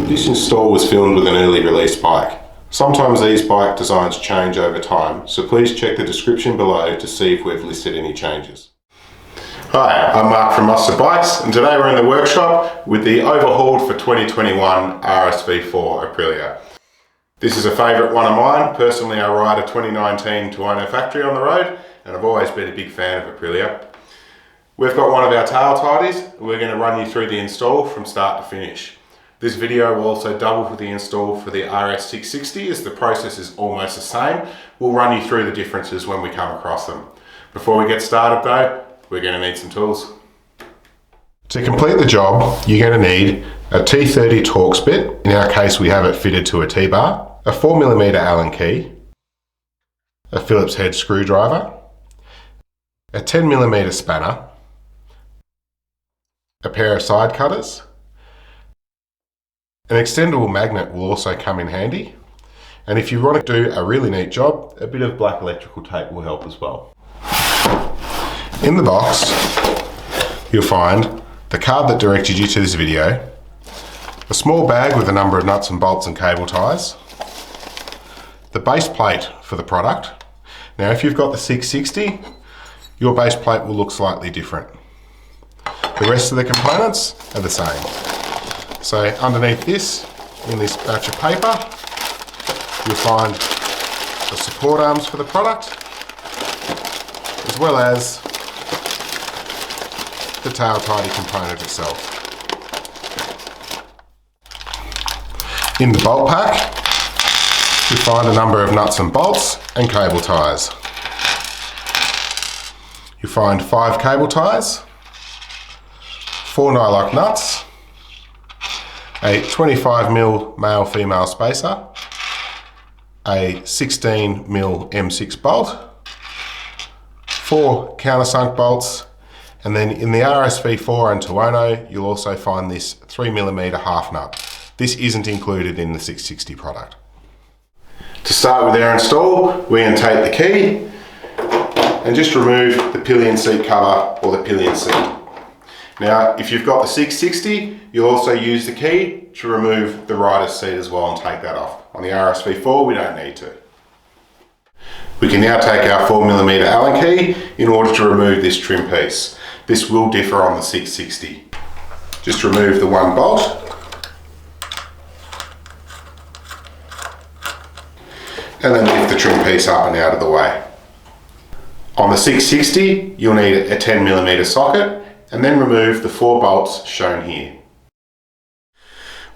This install was filmed with an early release bike. Sometimes these bike designs change over time, so please check the description below to see if we've listed any changes. Hi, I'm Mark from Mustard Bikes, and today we're in the workshop with the overhauled for 2021 RSV4 Aprilia. This is a favourite one of mine. Personally, I ride a 2019 Tuono factory on the road, and I've always been a big fan of Aprilia. We've got one of our tail tidies, and we're going to run you through the install from start to finish. This video will also double for the install for the RS660, as the process is almost the same. We'll run you through the differences when we come across them. Before we get started though, we're going to need some tools. To complete the job, you're going to need a T30 Torx bit. In our case, we have it fitted to a T-bar, a 4mm Allen key, a Phillips head screwdriver, a 10mm spanner, a pair of side cutters. An extendable magnet will also come in handy, and if you want to do a really neat job, a bit of black electrical tape will help as well. In the box, you'll find the card that directed you to this video, a small bag with a number of nuts and bolts and cable ties, the base plate for the product. Now if you've got the 660, your base plate will look slightly different. The rest of the components are the same. So underneath this, in this batch of paper, you'll find the support arms for the product, as well as the tail tidy component itself. In the bolt pack, you find a number of nuts and bolts and cable ties. You find 5 cable ties, 4 nylock nuts, a 25mm male-female spacer, a 16mm M6 bolt, 4 countersunk bolts, and then in the RSV4 and Tuono, you'll also find this 3mm half nut. This isn't included in the 660 product. To start with our install, we're going to take the key and just remove the pillion seat cover or the pillion seat. Now, if you've got the 660, you'll also use the key to remove the rider's seat as well and take that off. On the RSV4, we don't need to. We can now take our 4mm Allen key in order to remove this trim piece. This will differ on the 660. Just remove the one bolt. And then lift the trim piece up and out of the way. On the 660, you'll need a 10mm socket, and then remove the 4 bolts shown here.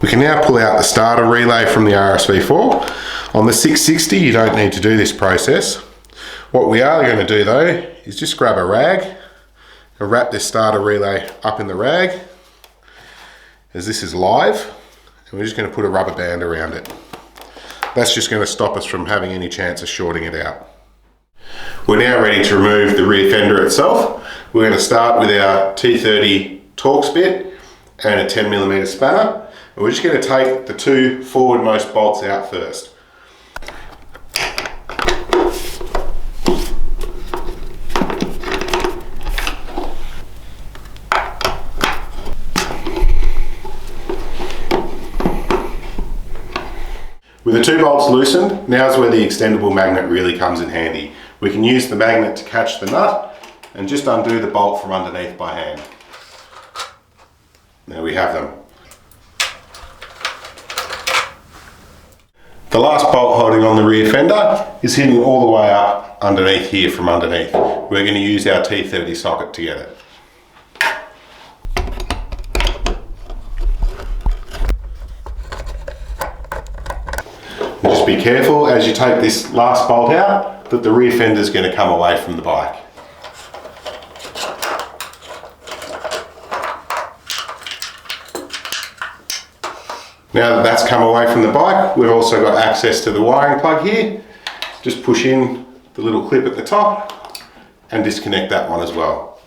We can now pull out the starter relay from the RSV4. On the 660, you don't need to do this process. What we are going to do though, is just grab a rag and wrap this starter relay up in the rag, as this is live, and we're just going to put a rubber band around it. That's just going to stop us from having any chance of shorting it out. We're now ready to remove the rear fender itself. We're going to start with our T30 Torx bit and a 10mm spanner. And we're just going to take the 2 forwardmost bolts out first. With the 2 bolts loosened, now's where the extendable magnet really comes in handy. We can use the magnet to catch the nut and just undo the bolt from underneath by hand. There we have them. The last bolt holding on the rear fender is hidden all the way up underneath here from underneath. We're going to use our T30 socket to get it. And just be careful as you take this last bolt out that the rear fender is going to come away from the bike. Now that that's come away from the bike, we've also got access to the wiring plug here. Just push in the little clip at the top and disconnect that one as well.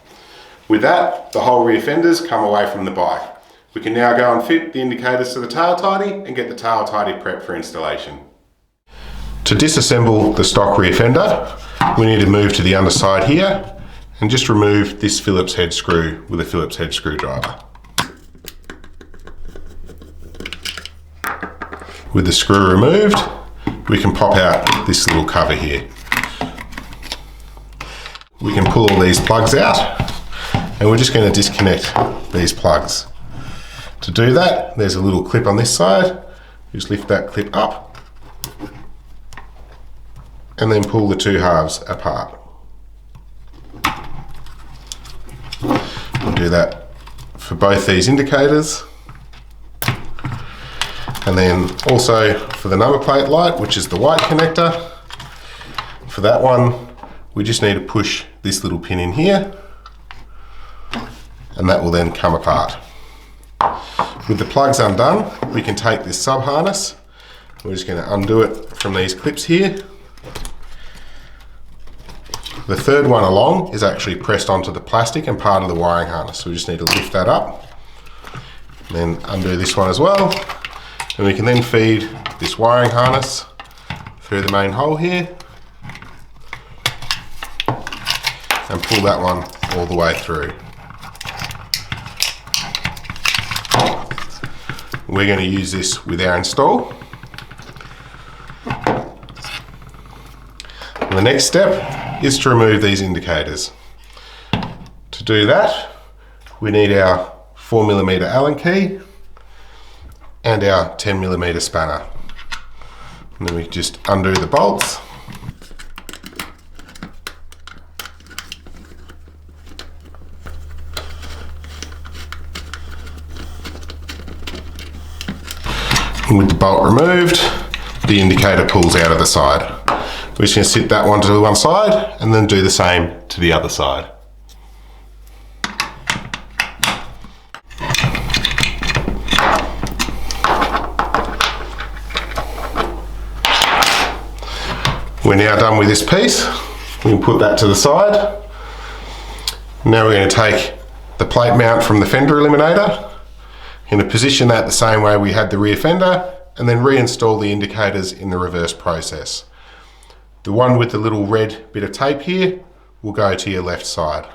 With that, the whole rear fenders come away from the bike. We can now go and fit the indicators to the tail tidy and get the tail tidy prepped for installation. To disassemble the stock rear fender, we need to move to the underside here and just remove this Phillips head screw with a Phillips head screwdriver. With the screw removed, we can pop out this little cover here. We can pull all these plugs out, and we're just going to disconnect these plugs. To do that, there's a little clip on this side. Just lift that clip up and then pull the two halves apart. We'll do that for both these indicators. And then also for the number plate light, which is the white connector. For that one, we just need to push this little pin in here, and that will then come apart. With the plugs undone, we can take this sub harness. We're just going to undo it from these clips here. The third one along is actually pressed onto the plastic and part of the wiring harness, so we just need to lift that up. Then undo this one as well, and we can then feed this wiring harness through the main hole here and pull that one all the way through. We're going to use this with our install. And the next step is to remove these indicators. To do that, we need our 4mm Allen key and our 10mm spanner. And then we just undo the bolts. And with the bolt removed, the indicator pulls out of the side. We're just going to sit that one to one side and then do the same to the other side. We're now done with this piece. We can put that to the side. Now we're going to take the plate mount from the fender eliminator. We're going to position that the same way we had the rear fender and then reinstall the indicators in the reverse process. The one with the little red bit of tape here will go to your left side.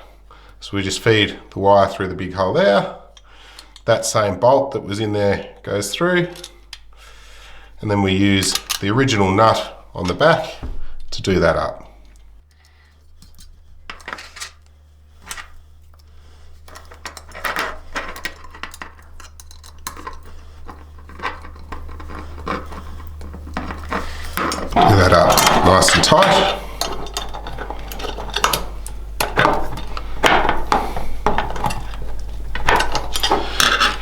So we just feed the wire through the big hole there. That same bolt that was in there goes through. And then we use the original nut on the back to do that up. Do that up nice and tight.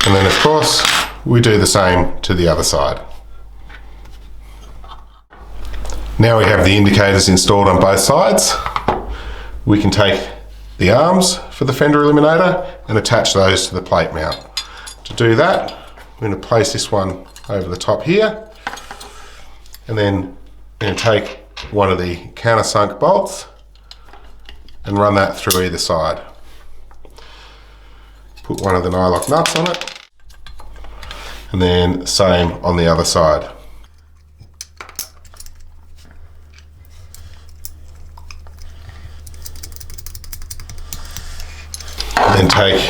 And then of course, we do the same to the other side. Now we have the indicators installed on both sides. We can take the arms for the fender eliminator and attach those to the plate mount. To do that, we're going to place this one over the top here, and then we're going to take one of the countersunk bolts and run that through either side. Put one of the nylock nuts on it, and then same on the other side. And then take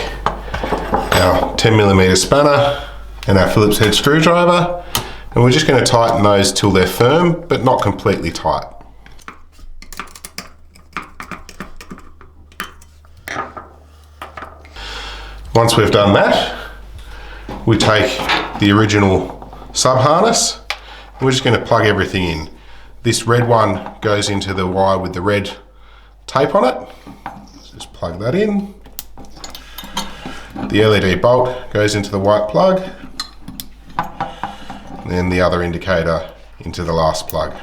our 10mm spanner and our Phillips head screwdriver, and we're just going to tighten those till they're firm but not completely tight. Once we've done that, we take the original sub harness and we're just going to plug everything in. This red one goes into the wire with the red tape on it. So just plug that in. The LED bolt goes into the white plug, and then the other indicator into the last plug.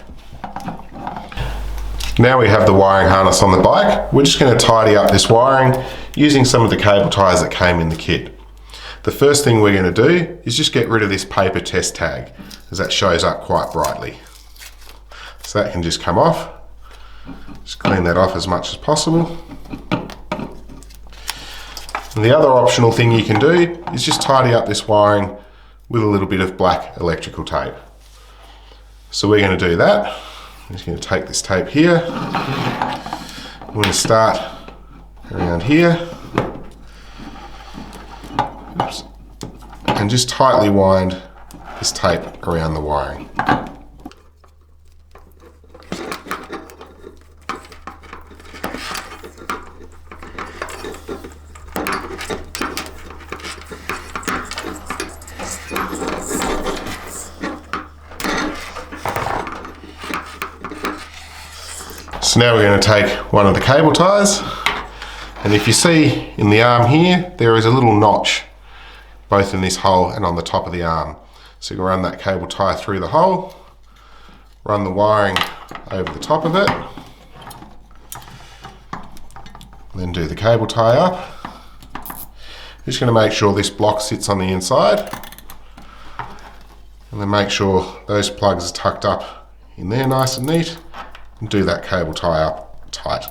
Now we have the wiring harness on the bike. We're just going to tidy up this wiring using some of the cable ties that came in the kit. The first thing we're going to do is just get rid of this paper test tag, as that shows up quite brightly. So that can just come off. Just clean that off as much as possible. And the other optional thing you can do is just tidy up this wiring with a little bit of black electrical tape. So we're going to do that. I'm just going to take this tape here. We're going to start around here. Oops. And just tightly wind this tape around the wiring. So now we're going to take one of the cable ties, and if you see in the arm here, there is a little notch both in this hole and on the top of the arm. So you can run that cable tie through the hole, run the wiring over the top of it, then do the cable tie up. Just going to make sure this block sits on the inside, and then make sure those plugs are tucked up in there nice and neat, and do that cable tie up tight.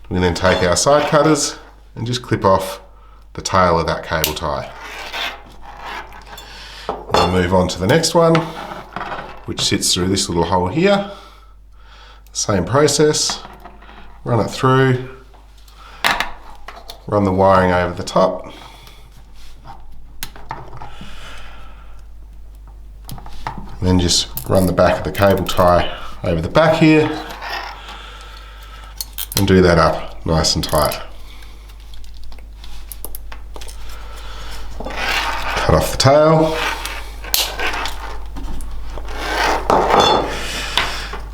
We can then take our side cutters and just clip off the tail of that cable tie. We'll move on to the next one, which sits through this little hole here. Same process, run it through, run the wiring over the top, and then just run the back of the cable tie over the back here and do that up nice and tight. Cut off the tail.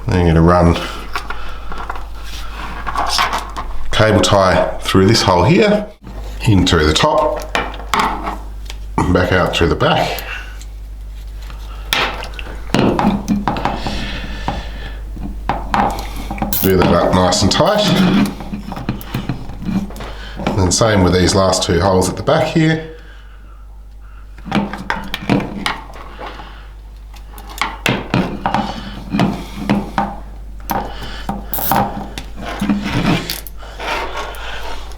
Then you're going to run cable tie through this hole here, in through the top, and back out through the back. Do that up nice and tight. And then same with these last two holes at the back here.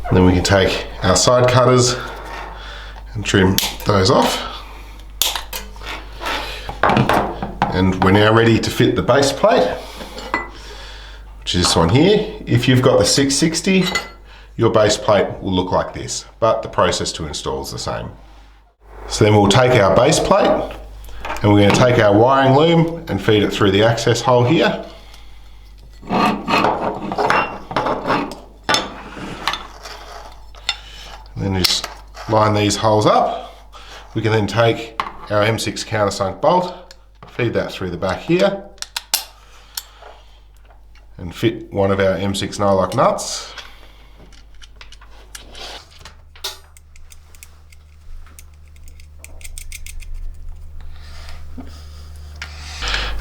And then we can take our side cutters and trim those off. And we're now ready to fit the base plate, which is this one here. If you've got the 660, your base plate will look like this, but the process to install is the same. So then we'll take our base plate and we're going to take our wiring loom and feed it through the access hole here. And then just line these holes up. We can then take our M6 countersunk bolt, feed that through the back here, and fit one of our M6 no-lock nuts.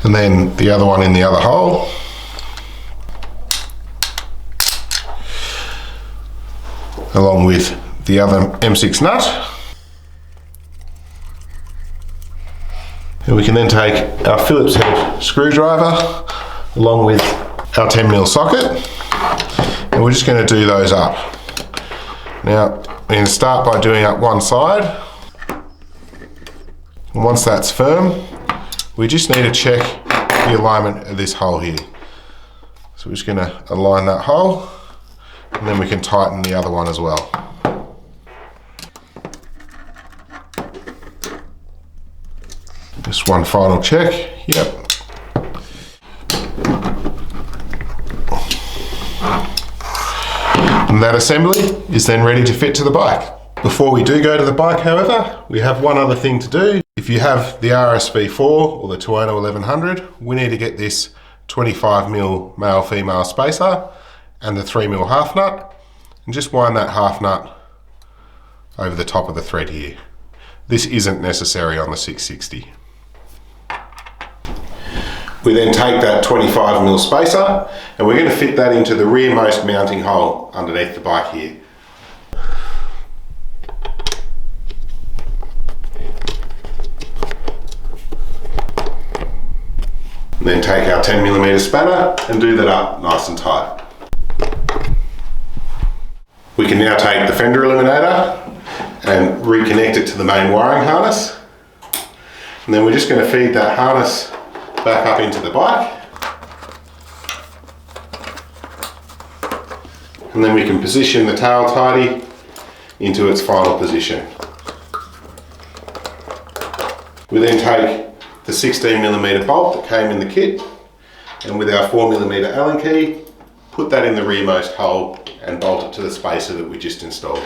And then the other one in the other hole. Along with the other M6 nut. And we can then take our Phillips head screwdriver along with our 10mm socket, and we're just going to do those up. Now we're going to start by doing up one side, and once that's firm, we just need to check the alignment of this hole here. So we're just going to align that hole, and then we can tighten the other one as well. Just one final check. Yep. And that assembly is then ready to fit to the bike. Before we do go to the bike, however, we have one other thing to do. If you have the RSV4 or the Tuono 1100, we need to get this 25mm male-female spacer and the 3mm half nut, and just wind that half nut over the top of the thread here. This isn't necessary on the 660. We then take that 25mm spacer and we're going to fit that into the rearmost mounting hole underneath the bike here. And then take our 10mm spanner and do that up nice and tight. We can now take the fender eliminator and reconnect it to the main wiring harness. And then we're just going to feed that harness back up into the bike. And then we can position the tail tidy into its final position. We then take the 16mm bolt that came in the kit, and with our 4mm Allen key, put that in the rearmost hole and bolt it to the spacer that we just installed.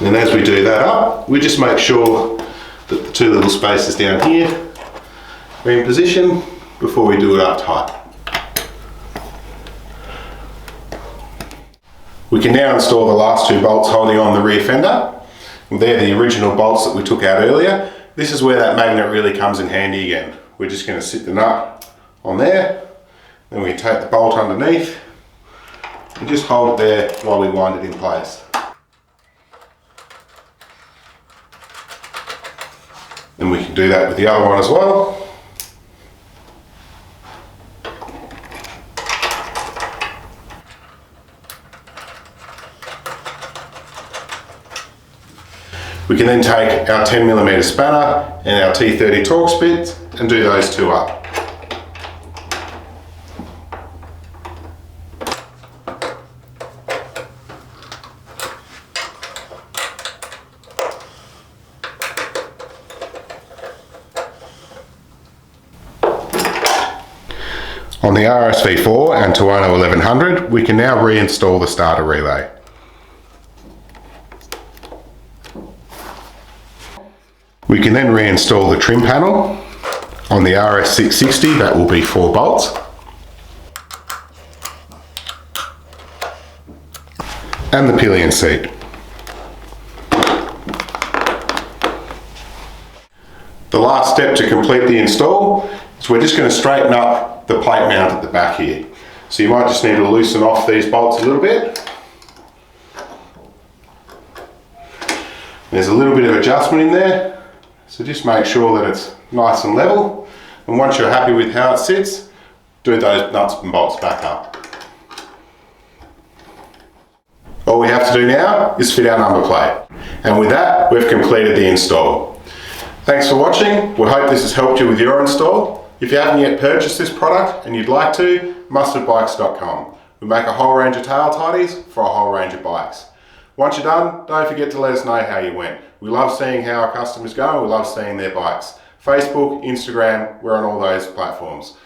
And as we do that up, we just make sure that the two little spacers down here are in position before we do it up tight. We can now install the last two bolts holding on the rear fender. They're the original bolts that we took out earlier. This is where that magnet really comes in handy again. We're just going to sit the nut on there, then we take the bolt underneath and just hold it there while we wind it in place. And we can do that with the other one as well. We can then take our 10mm spanner and our T30 Torx bit and do those two up. On the RSV4 and Tuono 1100, we can now reinstall the starter relay. We can then reinstall the trim panel. On the RS660, that will be 4 bolts. And the pillion seat. The last step to complete the install is we're just going to straighten up the plate mount at the back here. So you might just need to loosen off these bolts a little bit. There's a little bit of adjustment in there, so just make sure that it's nice and level. And once you're happy with how it sits, do those nuts and bolts back up. All we have to do now is fit our number plate. And with that, we've completed the install. Thanks for watching. We hope this has helped you with your install. If you haven't yet purchased this product and you'd like to, mustardbikes.com. We make a whole range of tail tidies for a whole range of bikes. Once you're done, don't forget to let us know how you went. We love seeing how our customers go. We love seeing their bikes. Facebook, Instagram, we're on all those platforms.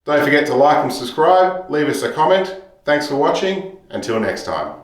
Don't forget to like and subscribe. Leave us a comment. Thanks for watching. Until next time.